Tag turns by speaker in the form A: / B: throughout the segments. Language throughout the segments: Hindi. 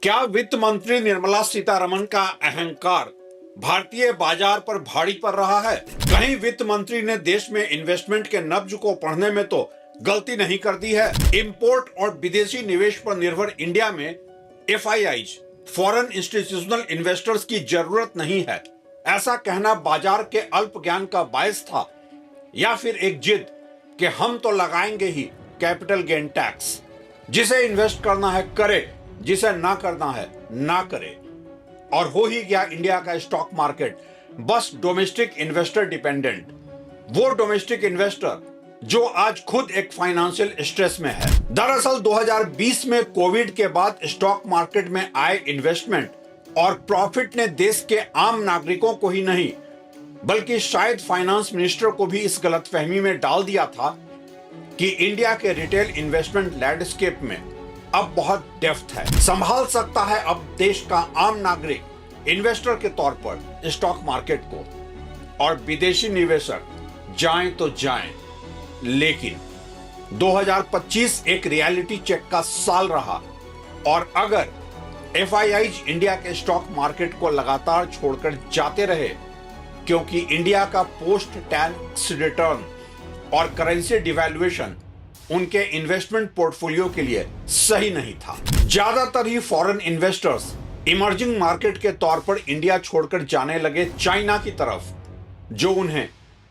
A: क्या वित्त मंत्री निर्मला सीतारमण का अहंकार भारतीय बाजार पर भारी पड़ रहा है? कहीं वित्त मंत्री ने देश में इन्वेस्टमेंट के नब्ज को पढ़ने में तो गलती नहीं कर दी है? इंपोर्ट और विदेशी निवेश पर निर्भर इंडिया में एफआईआईज, फॉरेन इंस्टीट्यूशनल इन्वेस्टर्स की जरूरत नहीं है, ऐसा कहना बाजार के अल्प ज्ञान का बायस था, या फिर एक जिद कि हम तो लगाएंगे ही कैपिटल गेन टैक्स, जिसे इन्वेस्ट करना है करे, जिसे ना करना है ना करे। और हो ही गया इंडिया का स्टॉक मार्केट बस डोमेस्टिक इन्वेस्टर डिपेंडेंट। वो डोमेस्टिक इन्वेस्टर जो आज खुद एक फाइनेंशियल स्ट्रेस में है। दरअसल 2020 में कोविड के बाद स्टॉक मार्केट में आए इन्वेस्टमेंट और प्रॉफिट ने देश के आम नागरिकों को ही नहीं बल्कि शायद फाइनेंस मिनिस्टर को भी इस गलतफहमी में डाल दिया था कि इंडिया के रिटेल इन्वेस्टमेंट लैंडस्केप में अब बहुत डेप्थ है, संभाल सकता है अब देश का आम नागरिक इन्वेस्टर के तौर पर स्टॉक मार्केट को, और विदेशी निवेशक जाएं तो जाएं। लेकिन 2025 एक रियलिटी चेक का साल रहा, और अगर एफआईआईज इंडिया के स्टॉक मार्केट को लगातार छोड़कर जाते रहे क्योंकि इंडिया का पोस्ट टैक्स रिटर्न और करेंसी डिवैल्यूएशन उनके इन्वेस्टमेंट पोर्टफोलियो के लिए सही नहीं था। ज्यादातर ही फॉरेन इन्वेस्टर्स इमर्जिंग मार्केट के तौर पर इंडिया छोड़कर जाने लगे चाइना की तरफ, जो उन्हें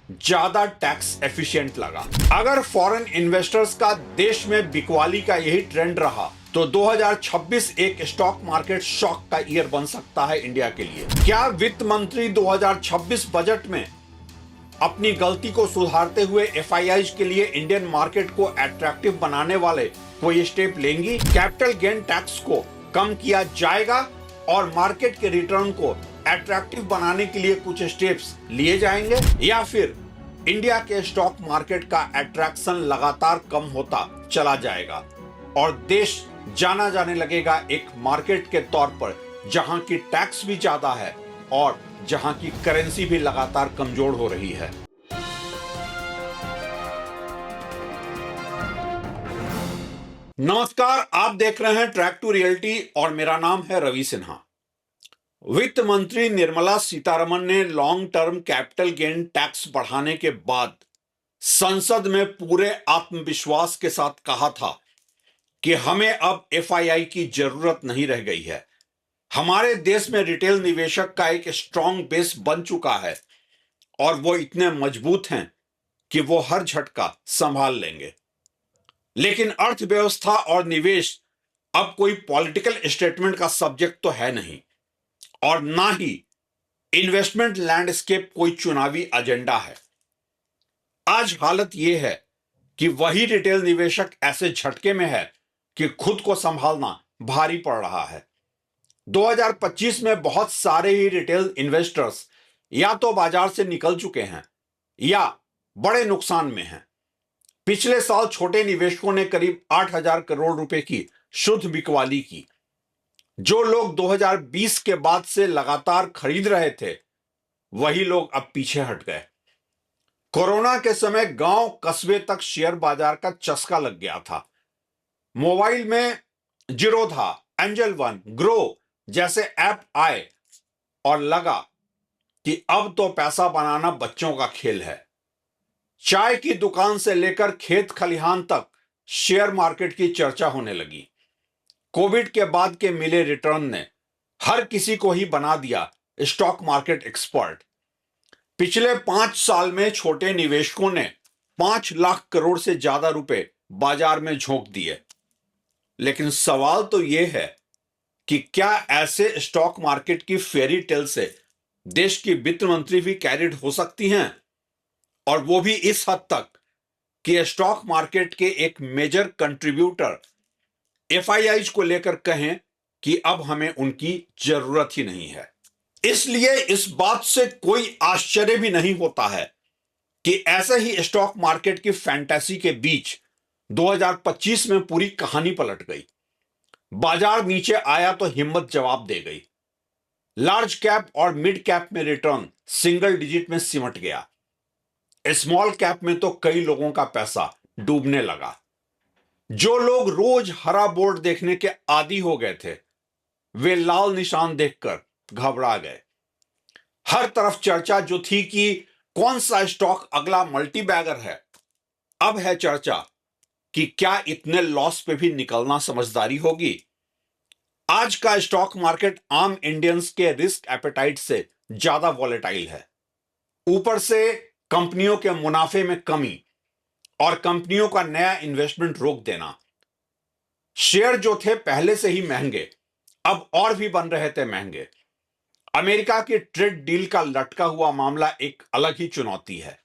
A: ज्यादा टैक्स एफिशिएंट लगा। अगर फॉरेन इन्वेस्टर्स का देश में बिकवाली का यही ट्रेंड रहा तो 2026 एक स्टॉक मार्केट शॉक का ईयर बन सकता है इंडिया के लिए। क्या वित्त मंत्री 2026 बजट में अपनी गलती को सुधारते हुए एफआईआईज के लिए इंडियन मार्केट को अट्रैक्टिव बनाने वाले कोई स्टेप लेंगी? कैपिटल गेन टैक्स को कम किया जाएगा और मार्केट के रिटर्न को अट्रैक्टिव बनाने के लिए कुछ स्टेप्स लिए जाएंगे, या फिर इंडिया के स्टॉक मार्केट का अट्रैक्शन लगातार कम होता चला जाएगा और देश जाना जाने लगेगा एक मार्केट के तौर पर जहां की टैक्स भी ज्यादा है और जहां की करेंसी भी लगातार कमजोर हो रही है। नमस्कार, आप देख रहे हैं ट्रैक टू रियलिटी और मेरा नाम है रवि सिन्हा। वित्त मंत्री निर्मला सीतारमण ने long term capital gain tax बढ़ाने के बाद संसद में पूरे आत्मविश्वास के साथ कहा था कि हमें अब एफआईआई की जरूरत नहीं रह गई है। हमारे देश में रिटेल निवेशक का एक स्ट्रॉन्ग बेस बन चुका है और वो इतने मजबूत हैं कि वो हर झटका संभाल लेंगे। लेकिन अर्थव्यवस्था और निवेश अब कोई पॉलिटिकल स्टेटमेंट का सब्जेक्ट तो है नहीं, और ना ही इन्वेस्टमेंट लैंडस्केप कोई चुनावी एजेंडा है। आज हालत यह है कि वही रिटेल निवेशक ऐसे झटके में है कि खुद को संभालना भारी पड़ रहा है। 2025 में बहुत सारे ही रिटेल इन्वेस्टर्स या तो बाजार से निकल चुके हैं या बड़े नुकसान में हैं। पिछले साल छोटे निवेशकों ने करीब 8,000 करोड़ रुपए की शुद्ध बिकवाली की। जो लोग 2020 के बाद से लगातार खरीद रहे थे वही लोग अब पीछे हट गए। कोरोना के समय गांव कस्बे तक शेयर बाजार का चस्का लग गया था। मोबाइल में जीरोधा, एंजल वन, ग्रो जैसे ऐप आए और लगा कि अब तो पैसा बनाना बच्चों का खेल है। चाय की दुकान से लेकर खेत खलिहान तक शेयर मार्केट की चर्चा होने लगी। कोविड के बाद के मिले रिटर्न ने हर किसी को ही बना दिया स्टॉक मार्केट एक्सपर्ट। पिछले 5 साल में छोटे निवेशकों ने 5 लाख करोड़ से ज्यादा रुपए बाजार में झोंक दिए। लेकिन सवाल तो यह है कि क्या ऐसे स्टॉक मार्केट की फेरी टेल से देश की वित्त मंत्री भी कैरिड हो सकती हैं, और वो भी इस हद तक कि स्टॉक मार्केट के एक मेजर कंट्रीब्यूटर एफआईआईज को लेकर कहें कि अब हमें उनकी जरूरत ही नहीं है। इसलिए इस बात से कोई आश्चर्य भी नहीं होता है कि ऐसे ही स्टॉक मार्केट की फैंटेसी के बीच 2025 में पूरी कहानी पलट गई। बाजार नीचे आया तो हिम्मत जवाब दे गई। लार्ज कैप और मिड कैप में रिटर्न सिंगल डिजिट में सिमट गया। स्मॉल कैप में तो कई लोगों का पैसा डूबने लगा। जो लोग रोज हरा बोर्ड देखने के आदी हो गए थे वे लाल निशान देखकर घबरा गए। हर तरफ चर्चा जो थी कि कौन सा स्टॉक अगला मल्टी बैगर है, अब है चर्चा कि क्या इतने लॉस पे भी निकलना समझदारी होगी। आज का स्टॉक मार्केट आम इंडियंस के रिस्क एपेटाइट से ज्यादा वॉलेटाइल है। ऊपर से कंपनियों के मुनाफे में कमी और कंपनियों का नया इन्वेस्टमेंट रोक देना। शेयर जो थे पहले से ही महंगे, अब और भी बन रहे थे महंगे। अमेरिका की ट्रेड डील का लटका हुआ मामला एक अलग ही चुनौती है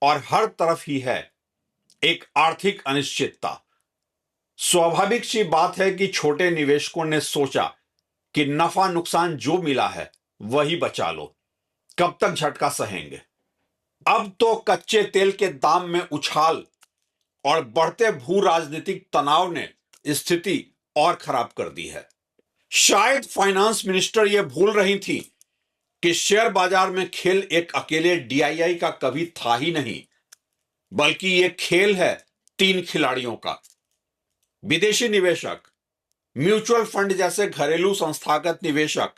A: और हर तरफ ही है एक आर्थिक अनिश्चितता। स्वाभाविक सी बात है कि छोटे निवेशकों ने सोचा कि नफा नुकसान जो मिला है वही बचा लो, कब तक झटका सहेंगे। अब तो कच्चे तेल के दाम में उछाल और बढ़ते भू राजनीतिक तनाव ने स्थिति और खराब कर दी है। शायद फाइनेंस मिनिस्टर यह भूल रही थी कि शेयर बाजार में खेल एक अकेले डीआईआई का कभी था ही नहीं, बल्कि यह खेल है 3 खिलाड़ियों का। विदेशी निवेशक, म्यूचुअल फंड जैसे घरेलू संस्थागत निवेशक,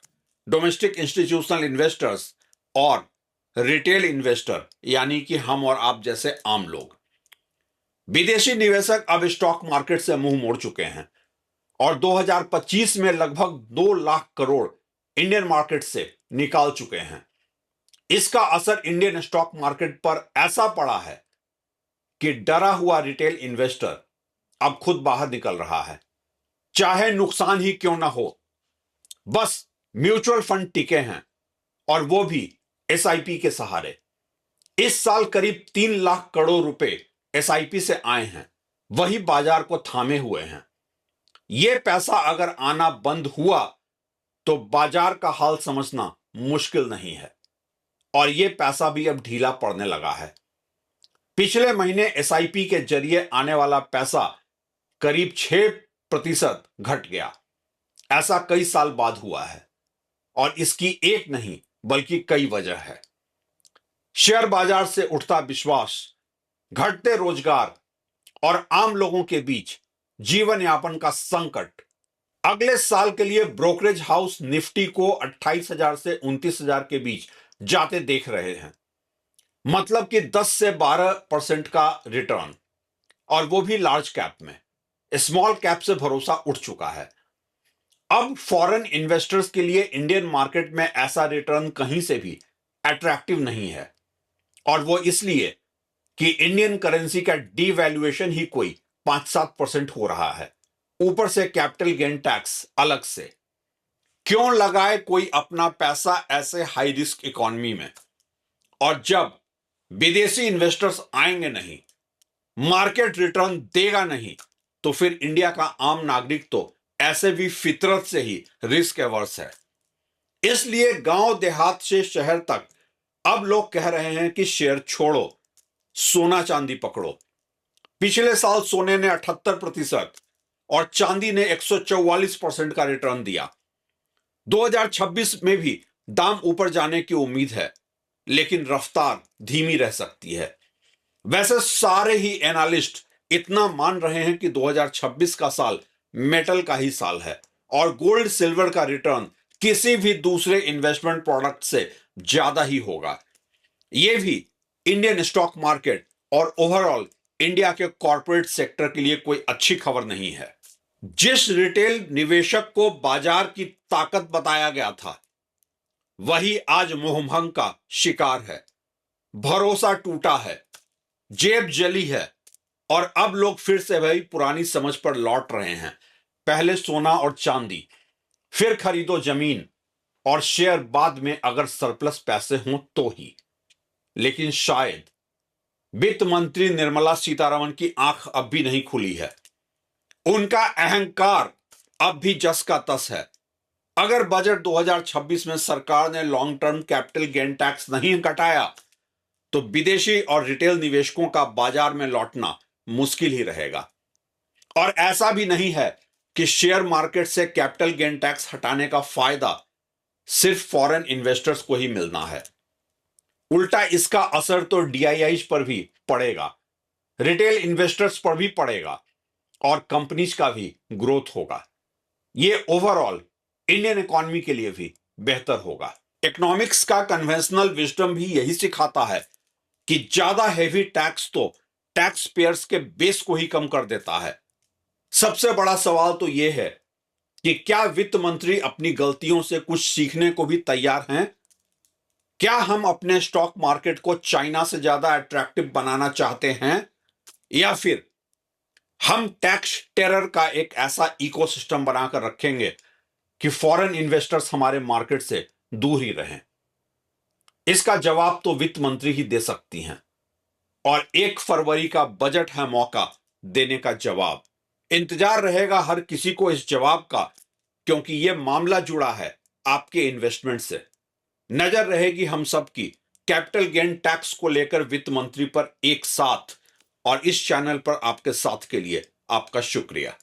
A: डोमेस्टिक इंस्टीट्यूशनल इन्वेस्टर्स और रिटेल इन्वेस्टर यानी कि हम और आप जैसे आम लोग। विदेशी निवेशक अब स्टॉक मार्केट से मुंह मोड़ चुके हैं और 2025 में लगभग 2 लाख करोड़ इंडियन मार्केट से निकाल चुके हैं। इसका असर इंडियन स्टॉक मार्केट पर ऐसा पड़ा है कि डरा हुआ रिटेल इन्वेस्टर अब खुद बाहर निकल रहा है, चाहे नुकसान ही क्यों ना हो। बस म्यूचुअल फंड टिके हैं और वो भी एसआईपी के सहारे। इस साल करीब 3 लाख करोड़ रुपए एसआईपी से आए हैं, वही बाजार को थामे हुए हैं। यह पैसा अगर आना बंद हुआ तो बाजार का हाल समझना मुश्किल नहीं है और यह पैसा भी अब ढीला पड़ने लगा है। पिछले महीने एसआईपी के जरिए आने वाला पैसा करीब 6% घट गया। ऐसा कई साल बाद हुआ है और इसकी एक नहीं बल्कि कई वजह है। शेयर बाजार से उठता विश्वास, घटते रोजगार और आम लोगों के बीच जीवन यापन का संकट अगले साल के लिए ब्रोकरेज हाउस निफ्टी को 28,000 से 29,000 के बीच जाते देख रहे हैं। मतलब कि 10 से 12% का रिटर्न, और वो भी लार्ज कैप में। स्मॉल कैप से भरोसा उठ चुका है। अब फॉरेन इन्वेस्टर्स के लिए इंडियन मार्केट में ऐसा रिटर्न कहीं से भी अट्रैक्टिव नहीं है, और वो इसलिए कि इंडियन करेंसी का डीवैल्यूएशन ही कोई 5-7% हो रहा है। ऊपर से कैपिटल गेन टैक्स अलग से। क्यों लगाए कोई अपना पैसा ऐसे हाई रिस्क इकोनॉमी में? और जब विदेशी इन्वेस्टर्स आएंगे नहीं, मार्केट रिटर्न देगा नहीं, तो फिर इंडिया का आम नागरिक तो ऐसे भी फितरत से ही रिस्क एवर्स है। इसलिए गांव देहात से शहर तक अब लोग कह रहे हैं कि शेयर छोड़ो, सोना चांदी पकड़ो। पिछले साल सोने ने 78% और चांदी ने 144% का रिटर्न दिया। 2026 में भी दाम ऊपर जाने की उम्मीद है, लेकिन रफ्तार धीमी रह सकती है। वैसे सारे ही एनालिस्ट इतना मान रहे हैं कि 2026 का साल मेटल का ही साल है और गोल्ड सिल्वर का रिटर्न किसी भी दूसरे इन्वेस्टमेंट प्रोडक्ट से ज्यादा ही होगा। यह भी इंडियन स्टॉक मार्केट और ओवरऑल इंडिया के कॉर्पोरेट सेक्टर के लिए कोई अच्छी खबर नहीं है। जिस रिटेल निवेशक को बाजार की ताकत बताया गया था, वही आज मोहभंग का शिकार है। भरोसा टूटा है, जेब जली है और अब लोग फिर से वही पुरानी समझ पर लौट रहे हैं। पहले सोना और चांदी, फिर खरीदो जमीन और शेयर बाद में अगर सरप्लस पैसे हों तो ही। लेकिन शायद वित्त मंत्री निर्मला सीतारमण की आंख अब भी नहीं खुली है। उनका अहंकार अब भी जस का तस है। अगर बजट 2026 में सरकार ने long term capital gain tax नहीं घटाया तो विदेशी और रिटेल निवेशकों का बाजार में लौटना मुश्किल ही रहेगा। और ऐसा भी नहीं है कि शेयर मार्केट से कैपिटल गेन टैक्स हटाने का फायदा सिर्फ फॉरेन इन्वेस्टर्स को ही मिलना है। उल्टा इसका असर तो डीआईआईज पर भी पड़ेगा, रिटेल इन्वेस्टर्स पर भी पड़ेगा और कंपनीज का भी ग्रोथ होगा। ये ओवरऑल इंडियन इकोनॉमी के लिए भी बेहतर होगा। इकोनॉमिक्स का कन्वेंशनल विजडम भी यही सिखाता है कि ज्यादा हैवी टैक्स तो टैक्स पेयर्स के बेस को ही कम कर देता है। सबसे बड़ा सवाल तो यह है कि क्या वित्त मंत्री अपनी गलतियों से कुछ सीखने को भी तैयार हैं? क्या हम अपने स्टॉक मार्केट को चाइना से ज्यादा अट्रैक्टिव बनाना चाहते हैं, या फिर हम टैक्स टेरर का एक ऐसा इकोसिस्टम बनाकर रखेंगे कि फॉरेन इन्वेस्टर्स हमारे मार्केट से दूर ही रहें? इसका जवाब तो वित्त मंत्री ही दे सकती हैं, और 1 फरवरी का बजट है मौका देने का जवाब। इंतजार रहेगा हर किसी को इस जवाब का, क्योंकि यह मामला जुड़ा है आपके इन्वेस्टमेंट से। नजर रहेगी हम सब की कैपिटल गेन टैक्स को लेकर वित्त मंत्री पर एक साथ, और इस चैनल पर आपके साथ के लिए आपका शुक्रिया।